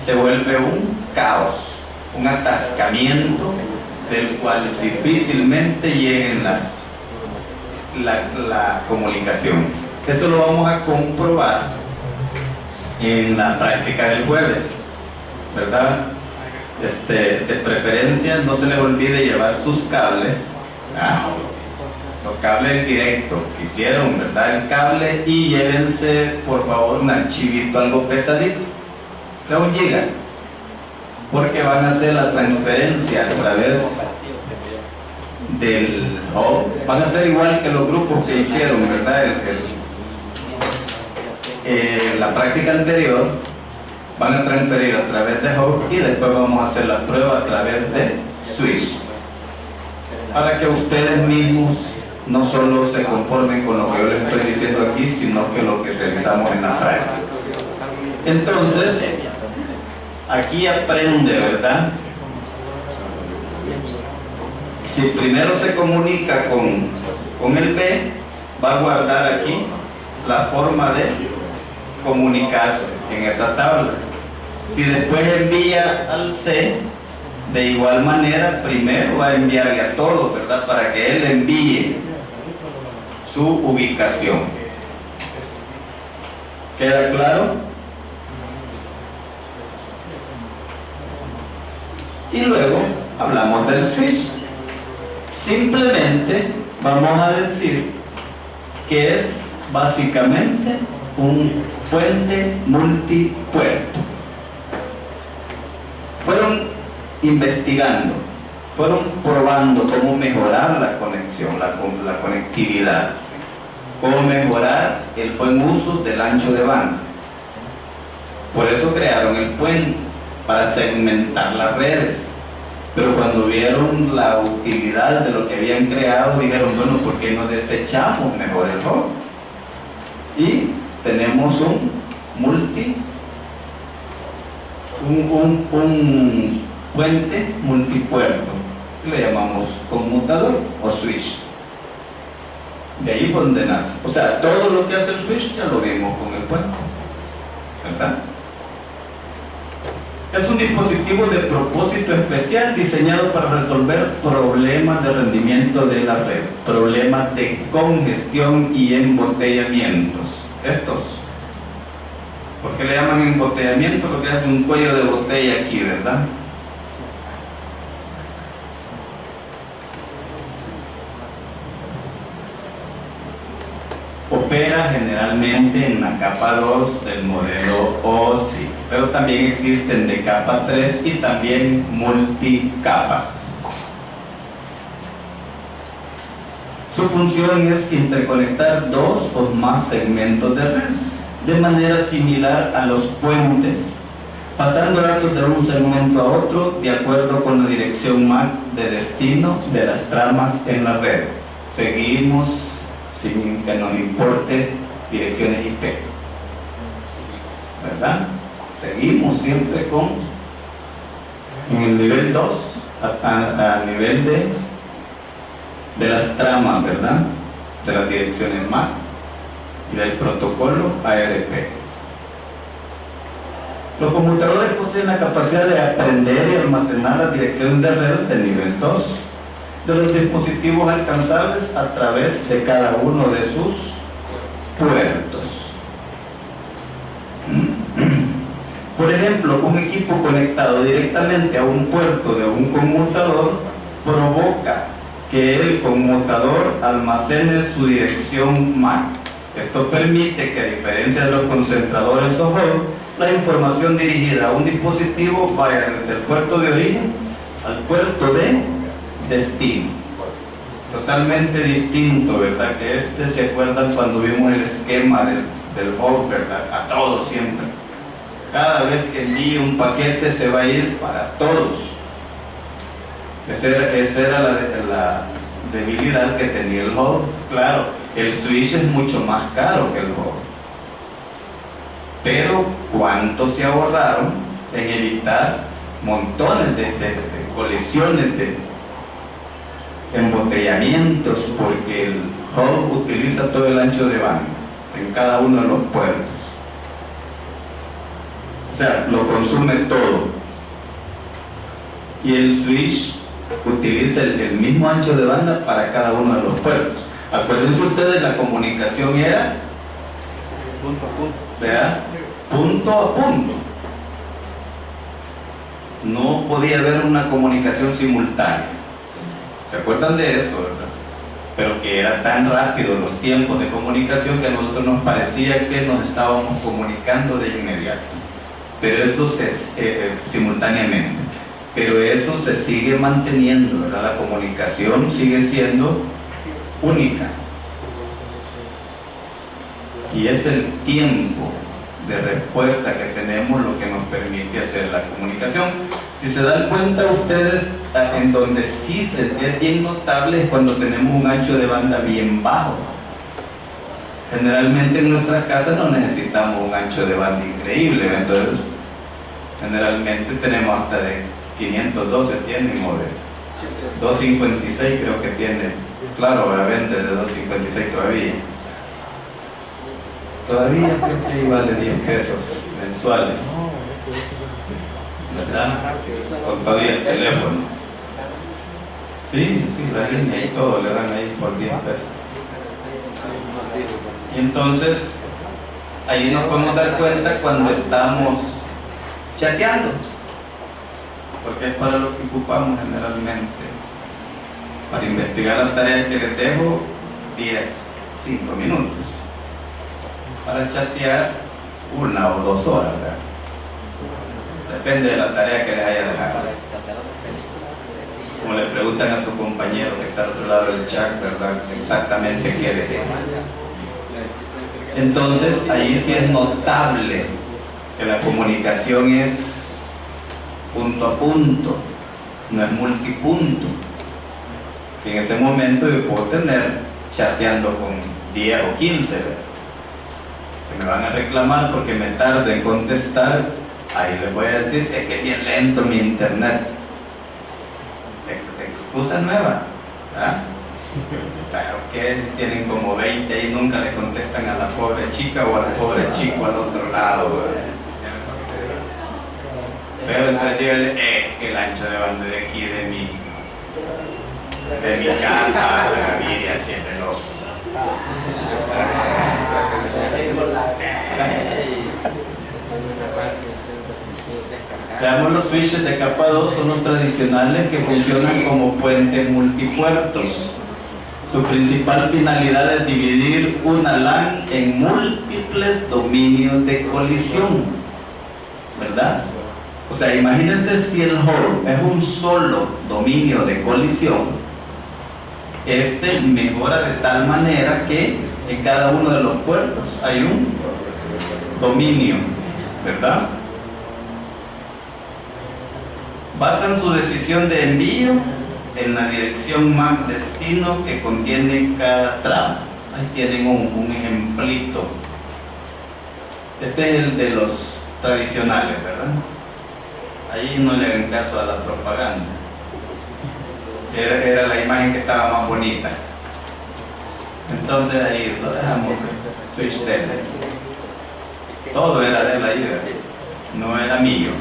se vuelve un caos, un atascamiento del cual difícilmente lleguen la comunicación. Eso lo vamos a comprobar en la práctica del jueves, ¿verdad? De preferencia no se les olvide llevar sus cables, los cables directos que hicieron, ¿verdad? El cable, y llévense por favor un archivito algo pesadito de 1 giga, porque van a hacer la transferencia a través del hub. Van a ser igual que los grupos que hicieron, ¿verdad? La práctica anterior. Van a transferir a través de hub y después vamos a hacer la prueba a través de switch, para que ustedes mismos no solo se conformen con lo que yo les estoy diciendo aquí, sino que lo que realizamos en la práctica. Entonces, aquí aprende, ¿verdad? Si primero se comunica con el B, va a guardar aquí la forma de comunicarse en esa tabla. Si después envía al C, de igual manera primero va a enviarle a todos, ¿verdad? Para que él envíe su ubicación. ¿Queda claro? Y luego hablamos del switch. Simplemente vamos a decir que es básicamente un puente multipuerto. Fueron investigando, fueron probando cómo mejorar la conexión, la conectividad, cómo mejorar el buen uso del ancho de banda. Por eso crearon el puente, para segmentar las redes. Pero cuando vieron la utilidad de lo que habían creado, dijeron, bueno, ¿por qué no desechamos mejor el hub? Y tenemos un puente multipuerto, que le llamamos conmutador o switch. De ahí fue donde nace. O sea, todo lo que hace el switch ya lo vimos con el puente, ¿verdad? Es un dispositivo de propósito especial diseñado para resolver problemas de rendimiento de la red, problemas de congestión y embotellamientos. Estos, ¿por qué le llaman embotellamiento? Porque hace un cuello de botella aquí, ¿verdad? Opera generalmente en la capa 2 del modelo OSI, pero también existen de capa 3 y también multicapas. Su función es interconectar 2 o más segmentos de red de manera similar a los puentes, pasando datos de un segmento a otro de acuerdo con la dirección MAC de destino de las tramas en la red. Seguimos sin que nos importe direcciones IP, ¿verdad? Seguimos siempre en el nivel 2, a nivel de las tramas, ¿verdad? De las direcciones MAC y del protocolo ARP. Los computadores poseen la capacidad de aprender y almacenar las direcciones de red de nivel 2 de los dispositivos alcanzables a través de cada uno de sus puertos. Por ejemplo, un equipo conectado directamente a un puerto de un conmutador provoca que el conmutador almacene su dirección MAC Esto permite que, a diferencia de los concentradores o hub, la información dirigida a un dispositivo vaya desde el puerto de origen al puerto de destino. Totalmente distinto, ¿verdad? Que se acuerdan cuando vimos el esquema del hub, ¿verdad? A todos siempre. Cada vez que envíe un paquete se va a ir para todos. Esa era la debilidad que tenía el hub. Claro, el switch es mucho más caro que el hub. Pero ¿cuánto se ahorraron en evitar montones de colisiones, de embotellamientos? Porque el hub utiliza todo el ancho de banda en cada uno de los puertos. O sea, lo consume todo. Y el switch utiliza el mismo ancho de banda para cada uno de los puertos. Acuérdense ustedes, la comunicación era Punto a punto. ¿verdad? Punto a punto. No podía haber una comunicación simultánea. ¿Se acuerdan de eso, verdad? Pero que era tan rápido los tiempos de comunicación que a nosotros nos parecía que nos estábamos comunicando de inmediato. Pero eso simultáneamente. Pero eso se sigue manteniendo, ¿verdad? La comunicación sigue siendo única. Y es el tiempo de respuesta que tenemos lo que nos permite hacer la comunicación. Si se dan cuenta ustedes, en donde sí es bien notable es cuando tenemos un ancho de banda bien bajo. Generalmente en nuestras casas no necesitamos un ancho de banda increíble, entonces generalmente tenemos hasta de 512 tienen, o de 256 creo que tiene. Claro, obviamente de 256 todavía. Todavía creo que vale 10 pesos mensuales, ¿verdad? Con todavía el teléfono. Sí, la línea y todo le dan ahí por 10 pesos. Y entonces, ahí nos podemos dar cuenta cuando estamos chateando, porque es para lo que ocupamos generalmente. Para investigar las tareas que les dejo, 5 minutos. Para chatear 1 o 2 horas, ¿verdad? Depende de la tarea que les haya dejado. Como le preguntan a su compañero que está al otro lado del chat, ¿verdad? Exactamente qué dejó. Entonces, ahí sí es notable que la comunicación es punto a punto, no es multipunto. Que en ese momento yo puedo tener chateando con 10 o 15, ¿verdad? Que me van a reclamar porque me tardo en contestar. Ahí les voy a decir es que es bien lento mi internet. Excusa nueva, ¿verdad? Claro que tienen como 20 y nunca le contestan a la pobre chica o al pobre chico al otro lado, ¿verdad? Pero entonces dígale, que el ancho de banda de aquí de mi casa, la Gaviria, así es veloz. Veamos los switches de capa 2, son los tradicionales que funcionan como puentes multipuertos. Su principal finalidad es dividir una LAN en múltiples dominios de colisión, ¿verdad? O sea, imagínense si el hub es un solo dominio de colisión, este mejora de tal manera que en cada uno de los puertos hay un dominio, ¿verdad? Basan su decisión de envío en la dirección MAC destino que contiene cada tramo. Ahí tienen un ejemplito. Este es el de los tradicionales, ¿verdad? Ahí no le hagan caso a la propaganda. Era la imagen que estaba más bonita. Entonces ahí lo dejamos. Switch de él. Todo era de él ahí, ¿verdad? No era mío.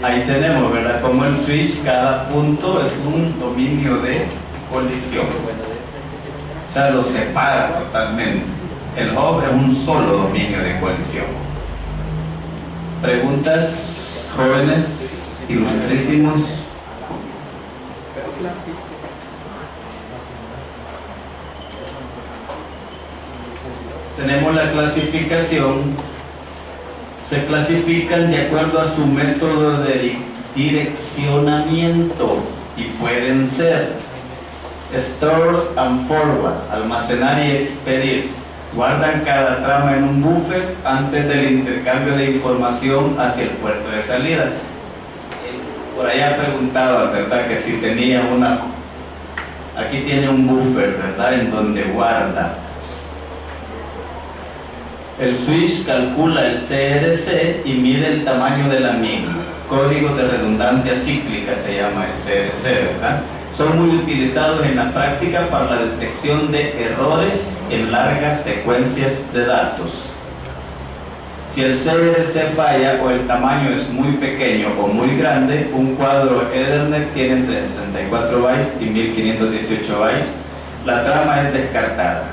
Ahí tenemos, ¿verdad? Como el switch, cada punto es un dominio de colisión. O sea, lo separa totalmente. El hub es un solo dominio de colisión. ¿Preguntas, jóvenes, ilustrísimos? tenemos la clasificación. Se clasifican de acuerdo a su método de direccionamiento y pueden ser store and forward, almacenar y expedir. Guardan cada trama en un buffer antes del intercambio de información hacia el puerto de salida. Por allá preguntaba, ¿verdad?, que si tenía una... Aquí tiene un buffer, ¿verdad?, en donde guarda. El switch calcula el CRC y mide el tamaño de la misma. Código de redundancia cíclica se llama el CRC, ¿verdad? Son muy utilizados en la práctica para la detección de errores en largas secuencias de datos. Si el CRC falla o el tamaño es muy pequeño o muy grande, un cuadro Ethernet tiene entre 64 bytes y 1518 bytes, la trama es descartada.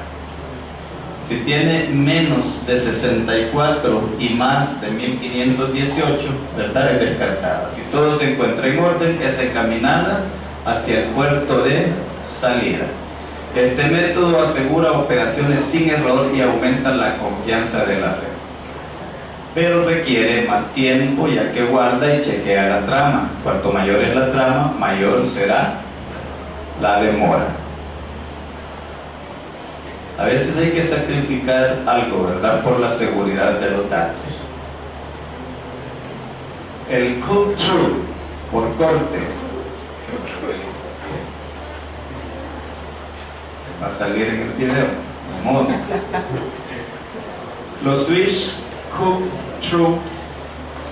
Si tiene menos de 64 y más de 1518, ¿verdad?, es descartada. Si todo se encuentra en orden, es encaminada hacia el puerto de salida. Este método asegura operaciones sin error y aumenta la confianza de la red, pero requiere más tiempo, ya que guarda y chequea la trama. Cuanto mayor es la trama, mayor será la demora. A veces hay que sacrificar algo, ¿verdad?, por la seguridad de los datos. El cut-through, por corte, va a salir en el video, de modo. Los switch cut-through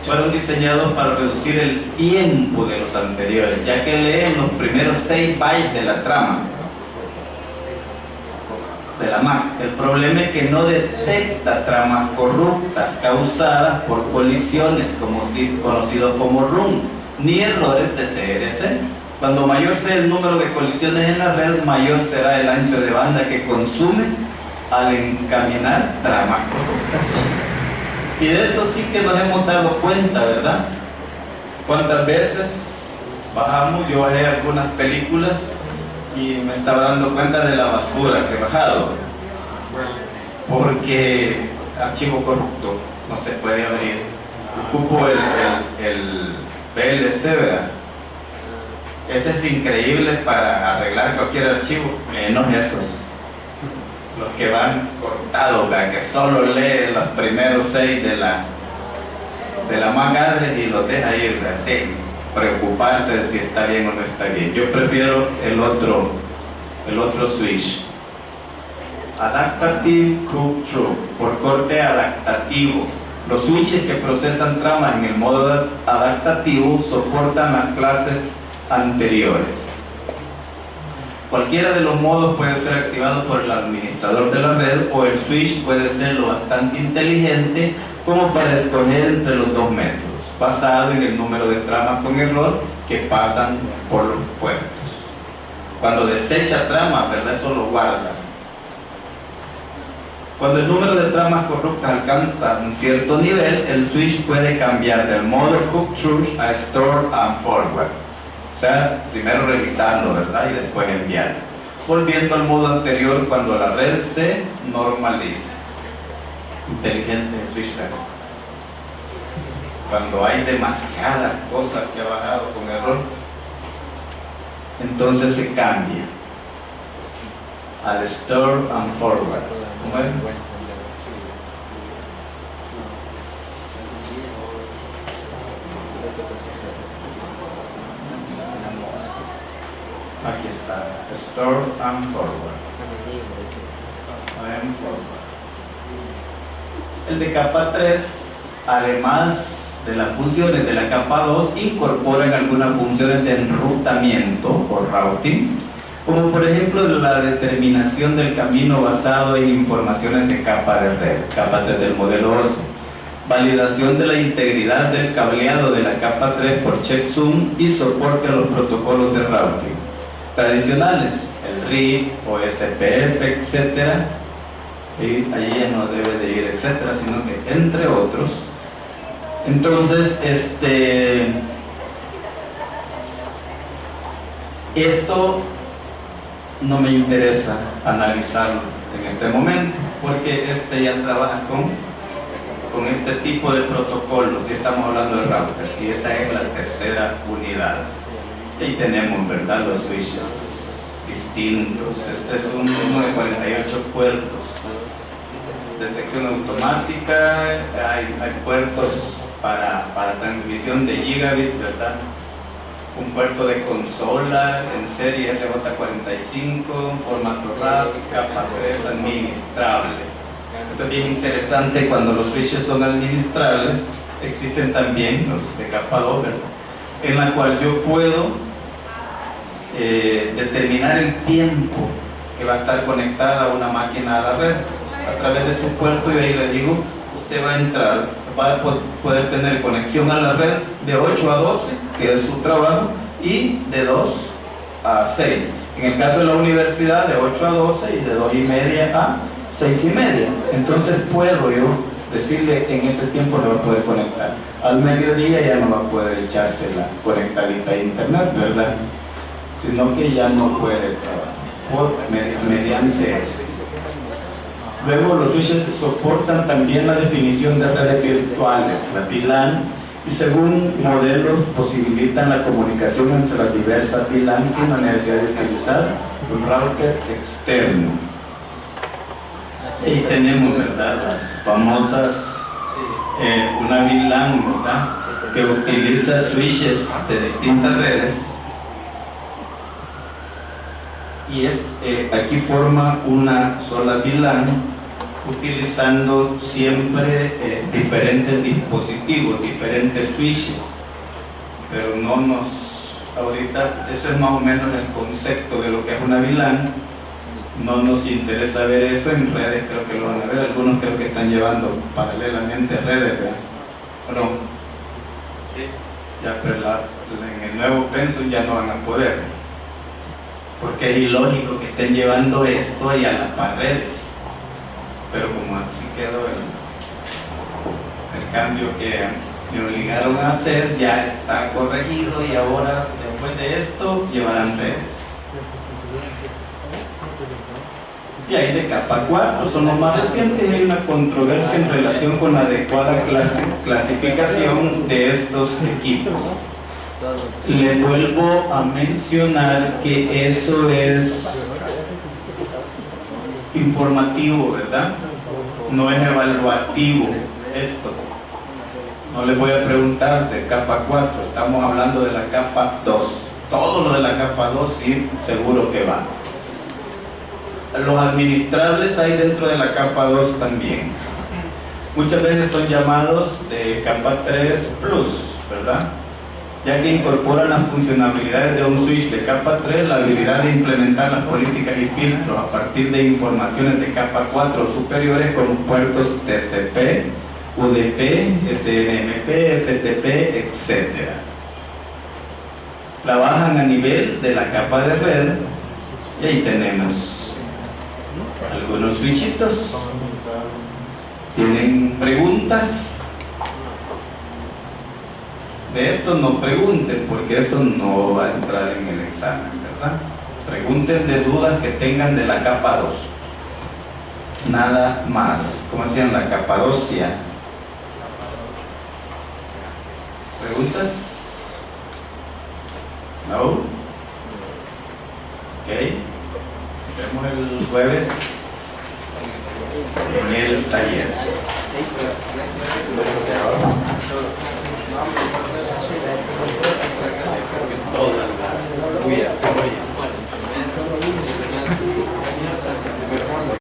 fueron diseñados para reducir el tiempo de los anteriores, ya que leen los primeros 6 bytes de la trama de la Mac. El problema es que no detecta tramas corruptas causadas por colisiones, conocidos como RUN, ni errores de CRC. Cuando mayor sea el número de colisiones en la red, mayor será el ancho de banda que consume al encaminar tramas corruptas. Y de eso sí que nos hemos dado cuenta, ¿verdad? ¿Cuántas veces bajamos? Yo bajé algunas películas y me estaba dando cuenta de la basura que he bajado, porque archivo corrupto no se puede abrir. Ocupo el VLC, ¿verdad? Ese es increíble para arreglar cualquier archivo, menos esos, los que van cortados, ¿verdad?, que solo lee los primeros 6 de la MAC address y los deja ir, ¿verdad?, sin preocuparse de si está bien o no está bien. Yo prefiero el otro switch. Adaptative cut-through, por corte adaptativo. Los switches que procesan tramas en el modo adaptativo soportan las clases anteriores. Cualquiera de los modos puede ser activado por el administrador de la red, o el switch puede ser lo bastante inteligente como para escoger entre los dos métodos, basado en el número de tramas con error que pasan por los puertos. Cuando desecha tramas, ¿verdad?, eso lo guarda. Cuando el número de tramas corruptas alcanza un cierto nivel, el switch puede cambiar del modo cut-through a store and forward. O sea, primero revisarlo, ¿verdad?, y después enviar, volviendo al modo anterior cuando la red se normalice. Inteligente switch, ¿verdad? Cuando hay demasiadas cosas que ha bajado con error, entonces se cambia al store and forward. ¿Cómo es? Aquí está, store and forward. El de capa 3, además de las funciones de la capa 2, incorporan algunas funciones de enrutamiento o routing, como por ejemplo la determinación del camino basado en informaciones de capa de red, capa 3 del modelo 11, validación de la integridad del cableado de la capa 3 por checksum y soporte a los protocolos de routing tradicionales, el RIP o SPF, etcétera. Y allí ya no debe de ir etcétera, sino que entre otros. Entonces, esto no me interesa analizarlo en este momento. porque ya trabaja con este tipo de protocolos, y estamos hablando de routers, y esa es la tercera unidad. Y tenemos, ¿verdad?, los switches distintos. Este es uno de 48 puertos. Detección automática, hay puertos para transmisión de gigabit, ¿verdad? Un puerto de consola en serie RJ45, formato RAW, capa 3 administrable. Esto es bien interesante. Cuando los switches son administrables, existen también los de capa 2, ¿verdad?, en la cual yo puedo determinar el tiempo que va a estar conectada una máquina a la red a través de su puerto, y ahí le digo, usted va a entrar, va a poder tener conexión a la red de 8 a 12, que es su trabajo, y de 2 a 6. En el caso de la universidad, de 8 a 12 y de 2 y media a 6 y media. Entonces puedo yo decirle que en ese tiempo no va a poder conectar. Al mediodía ya no va a poder echarse la conectadita a internet, ¿verdad?, sino que ya no puede trabajar mediante eso. Luego los switches soportan también la definición de redes virtuales, la VLAN, y según modelos posibilitan la comunicación entre las diversas VLAN sin la necesidad de utilizar un router externo. Y tenemos, ¿verdad?, las famosas, una VLAN, ¿verdad?, que utiliza switches de distintas redes, y aquí forma una sola VLAN utilizando siempre diferentes dispositivos, diferentes switches, pero ahorita eso es más o menos el concepto de lo que es una VLAN. No nos interesa ver eso en redes, creo que lo van a ver, algunos creo que están llevando paralelamente redes, ¿verdad? ¿O no? Sí. Ya, pero en el nuevo Pensum ya no van a poder, porque es ilógico que estén llevando esto y a las paredes. Pero como así quedó el cambio que me obligaron a hacer, ya está corregido, y ahora después de esto llevarán redes. Y hay de capa 4, son los más recientes, y hay una controversia en relación con la adecuada clasificación de estos equipos. Les vuelvo a mencionar que eso es informativo, ¿verdad? No es evaluativo esto. No les voy a preguntar de capa 4, estamos hablando de la capa 2. Todo lo de la capa 2 sí, seguro que va. Los administrables hay dentro de la capa 2 también. Muchas veces son llamados de capa 3 Plus, ¿verdad?, ya que incorporan las funcionalidades de un switch de capa 3, la habilidad de implementar las políticas y filtros a partir de informaciones de capa 4 superiores con puertos TCP, UDP, SNMP, FTP, etc. Trabajan a nivel de la capa de red, y ahí tenemos algunos switchitos. ¿Tienen preguntas? De esto no pregunten, porque eso no va a entrar en el examen, ¿verdad? Pregunten de dudas que tengan de la capa 2. Nada más. ¿Cómo hacían la Capadocia? ¿Preguntas? ¿No? Ok. Nos vemos el jueves en el taller.